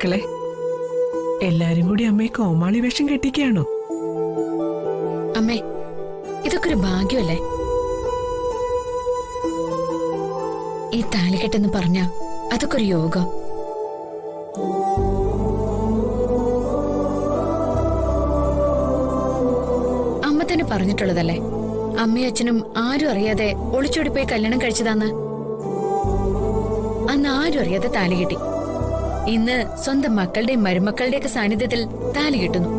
മക്കളെ? എല്ലാരും കൂടി അമ്മയെ കോമാളി വേഷം കെട്ടിക്കുകയാണോ? അമ്മേ, ഇതൊക്കെ ഒരു ഭാഗ്യമല്ലേ? ഈ താലികെട്ടെന്ന് പറഞ്ഞ അതൊക്കെ ഒരു യോഗം. അമ്മ തന്നെ പറഞ്ഞിട്ടുള്ളതല്ലേ, അമ്മയും അച്ഛനും ആരും അറിയാതെ ഒളിച്ചോടി പോയി കല്യാണം കഴിച്ചതാന്ന്. അന്ന് ആരും അറിയാതെ താലി കെട്ടി. ഇന്ന് സ്വന്തം മക്കളുടെയും മരുമക്കളുടെയൊക്കെ സാന്നിധ്യത്തിൽ താലി കെട്ടുന്നു.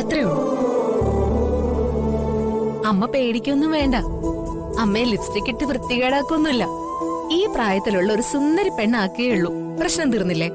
അത്രേ ഉള്ളൂ. അമ്മ പേടിക്കൊന്നും വേണ്ട. അമ്മയെ ലിപ്സ്റ്റിക് ഇട്ട് വൃത്തികേടാക്കൊന്നുമില്ല. ഈ പ്രായത്തിലുള്ള ഒരു സുന്ദരി പെണ്ണാക്കിയേ ഉള്ളൂ. പ്രശ്നം തീർന്നില്ലേ?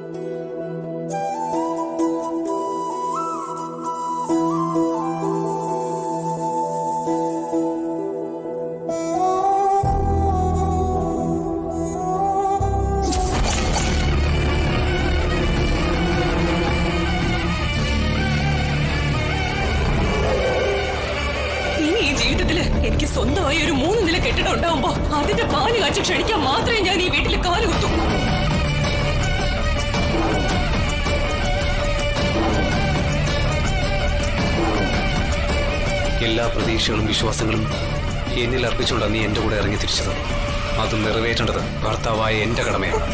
എനിക്ക് സ്വന്തമായി ഒരു 3 നില കെട്ടിടം ഉണ്ടാവുമ്പോ അതിന്റെ പാല് കാഴ്ച ക്ഷണിക്കാൻ മാത്രമേ ഞാൻ ഈ വീട്ടിൽ കാലുകുത്തു. എല്ലാ പ്രതീക്ഷകളും വിശ്വാസങ്ങളും എന്നിൽ അർപ്പിച്ചുകൊണ്ട് നീ എന്റെ കൂടെ ഇറങ്ങി തിരിച്ചത്. അത് നിറവേറ്റേണ്ടത് ഭർത്താവായ എന്റെ കടമയാണ്.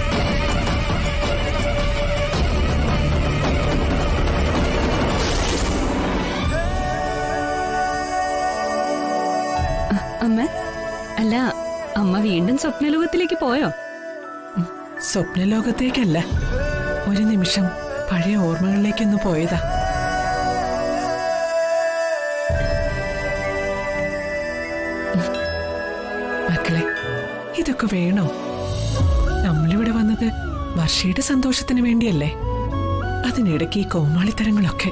അമ്മ, അല്ല, അമ്മ വീണ്ടും സ്വപ്നലോകത്തിലേക്ക് പോയോ? സ്വപ്നലോകത്തേക്കല്ല, ഒരു നിമിഷം പഴയ ഓർമ്മകളിലേക്കൊന്ന് പോയതാ. മക്കളെ, ഇതൊക്കെ വേണോ? നമ്മളിവിടെ വന്നത് വർഷയുടെ സന്തോഷത്തിന് വേണ്ടിയല്ലേ? അതിനിടയ്ക്ക് ഈ കോമാളിത്തരങ്ങളൊക്കെ.